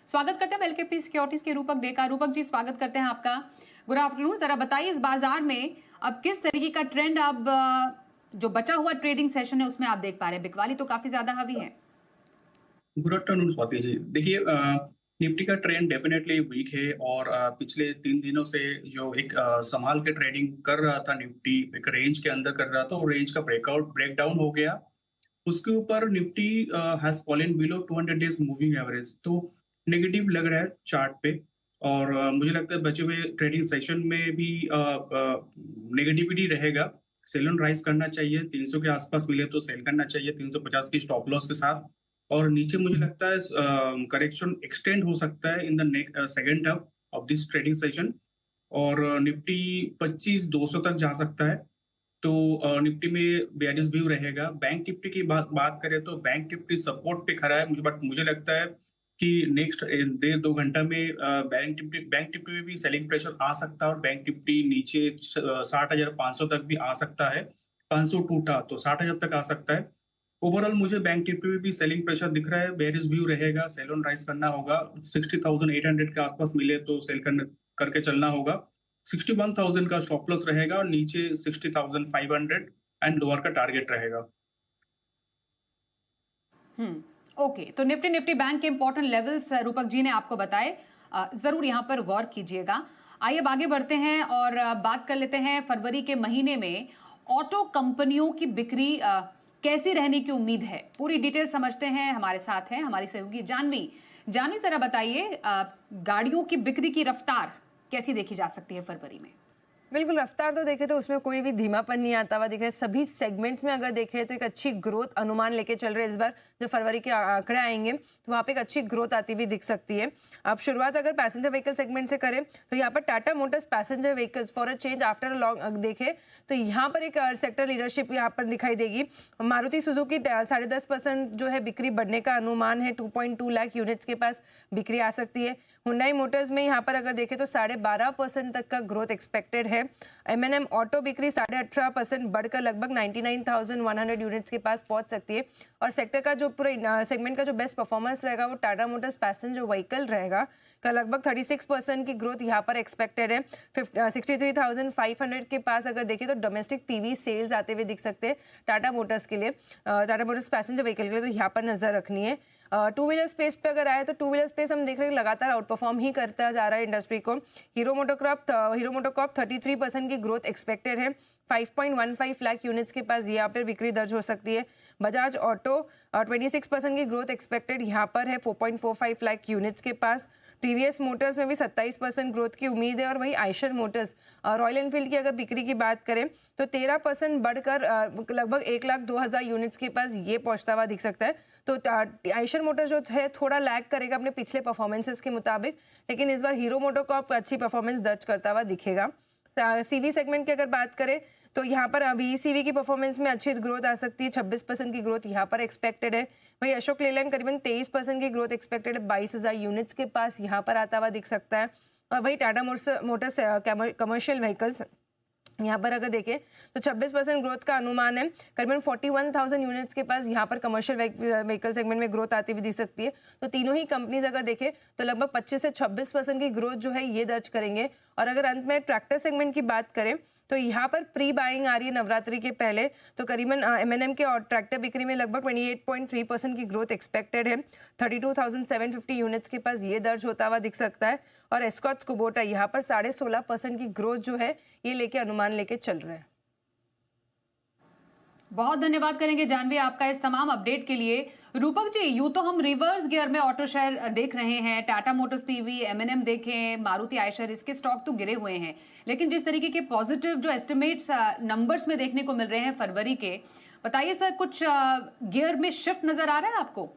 स्वागत करते हैं एलकेपी सिक्योरिटीज के रूपक डे का। रूपक जी, स्वागत करते हैं आपका। Good afternoon. जरा बताइए इस बाजार में अब किस तरीके का ट्रेंड अब जो बचा हुआ ट्रेडिंग सेशन है उसमें आप देख पा रहे हैं? बिकवाली तो काफी ज्यादा हावी है। Good afternoon Swati ji. देखिए, निफ्टी का ट्रेंड डेफिनेटली वीक है और पिछले 3 दिनों से जो एक संभाल के ट्रेडिंग कर रहा था निफ्टी, एक रेंज के अंदर कर रहा था, वो रेंज का ब्रेकडाउन हो गया। उसके ऊपर Nifty has fallen below 200 days moving average, तो नेगेटिव लग रहा है चार्ट पे। और मुझे लगता है बचे हुए ट्रेडिंग सेशन में भी नेगेटिविटी रहेगा। सेल ऑन राइज करना चाहिए, 300 के आसपास मिले तो सेल करना चाहिए 350 की स्टॉप लॉस के साथ। और नीचे मुझे लगता है करेक्शन एक्सटेंड हो सकता है in the second half of this trading session. और निफ्टी 25,200 तक जा सकता है। तो निफ्टी में बेयरिश व्यू रहेगा। बैंक निफ्टी की बात करें तो बैंक निफ्टी सपोर्ट पे खड़ा है, बट मुझे लगता है कि नेक्स्ट 1.5-2 घंटा में बैंक निफ्टी में भी सेलिंग प्रेशर आ सकता है और बैंक निफ्टी नीचे 60,500 तक भी आ सकता है। 500 टूटा तो 60,000 तक आ सकता है। ओवरऑल मुझे बैंक निफ्टी में भी सेलिंग प्रेशर दिख रहा है, बेयरिश व्यू रहेगा, सेल ऑन राइज करना होगा। 60,800 के आसपास मिले तो सेल करके चलना होगा। 61,000 का स्टॉप लॉस रहेगा और नीचे 60,500 एंड लोअर का टारगेट रहेगा। ओके, तो निफ्टी बैंक के इंपॉर्टेंट लेवल्स रूपक जी ने आपको बताए। जरूर यहां पर गौर कीजिएगा। आइए अब आगे बढ़ते हैं और बात कर लेते हैं फरवरी के महीने में ऑटो कंपनियों की बिक्री कैसी रहने की उम्मीद है। पूरी डिटेल समझते हैं। हमारे साथ है हमारी सहयोगी जानवी। जानवी, जरा बताइए गाड़ियों की बिक्री की रफ्तार कैसी देखी जा सकती है फरवरी में? बिल्कुल, रफ्तार तो देखें तो उसमें कोई भी धीमापन नहीं आता हुआ दिख रहा है। सभी सेगमेंट्स में अगर देखें तो एक अच्छी ग्रोथ अनुमान लेके चल रहे हैं। इस बार जो फरवरी के आंकड़े आएंगे तो वहाँ पे एक अच्छी ग्रोथ आती हुई दिख सकती है। अब शुरुआत अगर पैसेंजर व्हीकल सेगमेंट से करें तो यहाँ पर Tata Motors passenger vehicles for a change after a long देखें तो यहाँ पर एक सेक्टर लीडरशिप यहाँ पर दिखाई देगी। मारुति सुजुकी 10.5% जो है बिक्री बढ़ने का अनुमान है। 2.2 लाख यूनिट्स के पास बिक्री आ सकती है। हुंडई मोटर्स में यहाँ पर अगर देखें तो 12.5% तक का ग्रोथ एक्सपेक्टेड है। M&M ऑटो बिक्री 18.5% बढ़कर लगभग 99,100 यूनिट्स के पास पहुंच सकती है। और सेक्टर का जो पूरा सेगमेंट का जो बेस्ट परफॉर्मेंस रहेगा वो टाटा मोटर्स पैसेंजर व्हीकल रहेगा का लगभग 36% की ग्रोथ यहाँ पर एक्सपेक्टेड है। 63,500 के पास अगर देखें तो डोमेस्टिक पीवी सेल्स आते हुए दिख सकते हैं टाटा मोटर्स के लिए, टाटा मोटर्स पैसेंजर व्हीकल के लिए, तो यहाँ पर नजर रखनी है। टू व्हीलर स्पेस पे अगर आए तो टू व्हीलर स्पेस हम देख रहे हैं लगातार आउट परफॉर्म ही करता जा रहा है इंडस्ट्री को। हीरो मोटोकॉर्प 33% की ग्रोथ एक्सपेक्टेड है। 5.15 लाख यूनिट्स के पास यहाँ पर बिक्री दर्ज हो सकती है। बजाज ऑटो 26% की ग्रोथ एक्सपेक्टेड यहाँ पर है 4.45 लाख यूनिट्स के पास। टीवीएस मोटर्स में भी 27% ग्रोथ की उम्मीद है। और वही आयशर मोटर्स रॉयल एनफील्ड की अगर बिक्री की बात करें तो 13% बढ़कर लगभग 1,02,000 यूनिट्स के पास ये पहुंचता हुआ दिख सकता है। तो आयशर मोटर जो है थोड़ा लैग करेगा अपने पिछले परफॉर्मेंसेस के मुताबिक, लेकिन इस बार हीरो मोटोकॉर्प अच्छी परफॉर्मेंस दर्ज करता हुआ दिखेगा। सीवी सेगमेंट की अगर बात करें तो यहाँ पर अभी सीवी की परफॉर्मेंस में अच्छी ग्रोथ आ सकती है। 26% की ग्रोथ यहाँ पर एक्सपेक्टेड है। वही अशोक लेलैंड करीबन 23% की ग्रोथ एक्सपेक्टेड है। 22,000 यूनिट्स के पास यहाँ पर आता हुआ दिख सकता है। और वही टाटा मोटर्स कमर्शियल व्हीकल्स यहाँ पर अगर देखें तो 26% ग्रोथ का अनुमान है। करीबन 41,000 यूनिट्स के पास यहाँ पर कमर्शियल व्हीकल सेगमेंट में ग्रोथ आती हुई दिख सकती है। तो तीनों ही कंपनीज अगर देखें तो लगभग 25 से 26% की ग्रोथ जो है ये दर्ज करेंगे। और अगर अंत में ट्रैक्टर सेगमेंट की बात करें तो यहाँ पर प्री बाइंग आ रही है नवरात्रि के पहले, तो करीबन M&M के और ट्रैक्टर बिक्री में लगभग 28.3% की ग्रोथ एक्सपेक्टेड है। 32,750 यूनिट्स के पास ये दर्ज होता हुआ दिख सकता है। और एस्कॉर्ट्स कुबोटा यहाँ पर 16.5% की ग्रोथ जो है ये लेके अनुमान लेके चल रहे हैं। बहुत धन्यवाद करेंगे जानवी आपका इस तमाम अपडेट के लिए। रूपक जी, यूं तो हम रिवर्स गियर में ऑटो शेयर देख रहे हैं। टाटा मोटर्स पीवी, M&M देखें, मारुति आयशर, इसके स्टॉक तो गिरे हुए हैं। लेकिन जिस तरीके के पॉजिटिव जो एस्टिमेट्स नंबर्स में देखने को मिल रहे हैं फरवरी के, बताइए सर, कुछ गियर में शिफ्ट नजर आ रहा है आपको?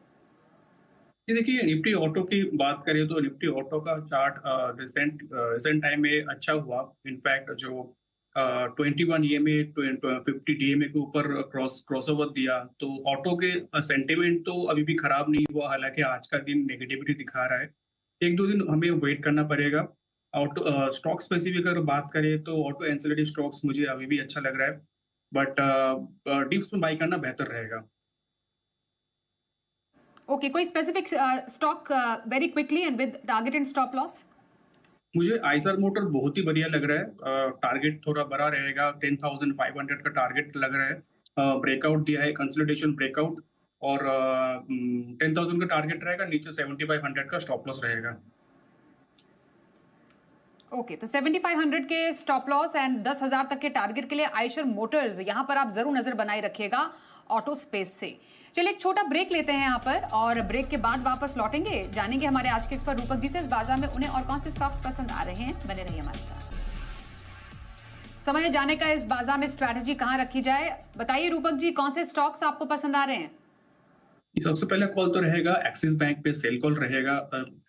ये देखिए, निफ्टी ऑटो की बात करें तो निफ्टी ऑटो का चार्ट रिसेंट टाइम में अच्छा हुआ। इनफैक्ट जो 21 ईएमए 50 डीएमए के ऊपर क्रॉसओवर दिया, तो ऑटो के सेंटिमेंट तो अभी भी खराब नहीं हुआ, हालांकि आज का दिन नेगेटिविटी दिखा रहा है। 1-2 दिन हमें वेट करना पड़ेगा। ऑटो स्टॉक स्पेसिफिक अगर बात करें तो ऑटो एंसिलरी स्टॉक्स मुझे अभी भी अच्छा लग रहा है, बट डिप्स में बाई करना बेहतर रहेगा। ओके, कोई specific stock very quickly and with target and stop loss? मुझे आइसर मोटर बहुत ही बढ़िया लग रहा है। टारगेट थोड़ा बड़ा रहेगा, 10,500 का टारगेट लग रहा है। ब्रेकआउट दिया है, कंसोलिडेशन ब्रेकआउट, और 10,000 का टारगेट रहेगा, नीचे 7,500 का स्टॉप लॉस रहेगा। ओके, तो 7,500 के स्टॉप लॉस एंड 10,000 तक के टारगेट के लिए आयशर मोटर्स यहां पर आप जरूर नजर बनाए रखिएगा ऑटो स्पेस से। चलिए एक छोटा ब्रेक लेते हैं यहां पर, और ब्रेक के बाद वापस लौटेंगे, जानेंगे हमारे आज के इस पर रूपक जी से इस बाजार में उन्हें और कौन से स्टॉक्स पसंद आ रहे हैं। बने रहिए हमारे साथ। समय है जाने का, इस बाजार में स्ट्रैटेजी कहां रखी जाए। बताइए रूपक जी, कौन से स्टॉक्स आपको पसंद आ रहे हैं? सबसे पहला कॉल तो रहेगा एक्सिस बैंक पे, सेल कॉल रहेगा।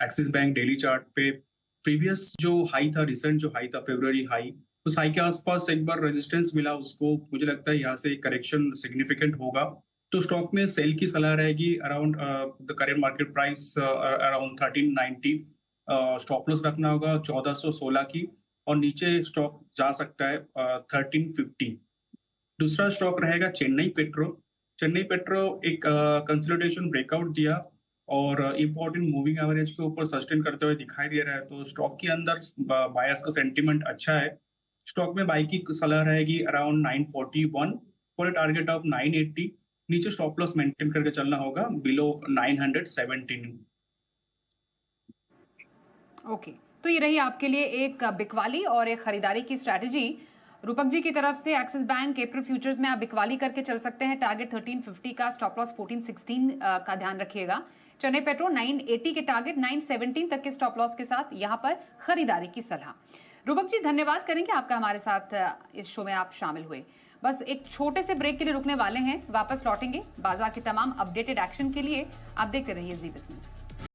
एक्सिस बैंक डेली चार्ट पे प्रीवियस जो हाई था, रिसेंट जो हाई था, फरवरी हाई, उस हाई के आसपास एक बार रेजिस्टेंस मिला उसको। मुझे लगता है यहाँ से करेक्शन सिग्निफिकेंट होगा, तो स्टॉक में सेल की सलाह रहेगी around the current market price around 1390। Stop loss रखना होगा 1416 की, और नीचे स्टॉक जा सकता है 1350। दूसरा स्टॉक रहेगा चेन्नई पेट्रो। चेन्नई पेट्रो एक कंसोलिडेशन ब्रेकआउट दिया और इंपॉर्टेंट मूविंग एवरेज के ऊपर सस्टेन करते हुए दिखाई दे रहा है, तो स्टॉक के अंदर बायर्स का सेंटीमेंट अच्छा है। स्टॉक में बाई की सलाह रहेगी around 941 for a target of 980। नीचे स्टॉप लॉस मेंटेन करके चलना होगा बिलो 917। ओके, तो ये रही आपके लिए एक बिकवाली और एक खरीदारी की स्ट्रैटेजी रूपक जी की तरफ से। एक्सिस बैंक अप्रैल फ्यूचर्स में आप बिकवाली करके चल सकते हैं, टारगेट 1350 का, स्टॉप लॉस 1416 का ध्यान रखिएगा। चेन्नई पेट्रो 980 के टारगेट, 917 तक के स्टॉप लॉस के साथ यहां पर खरीदारी की सलाह। रूपक जी धन्यवाद करेंगे आपका हमारे साथ इस शो में आप शामिल हुए। बस एक छोटे से ब्रेक के लिए रुकने वाले हैं, वापस लौटेंगे बाजार के तमाम अपडेटेड एक्शन के लिए। आप देखते रहिए जी बिजनेस।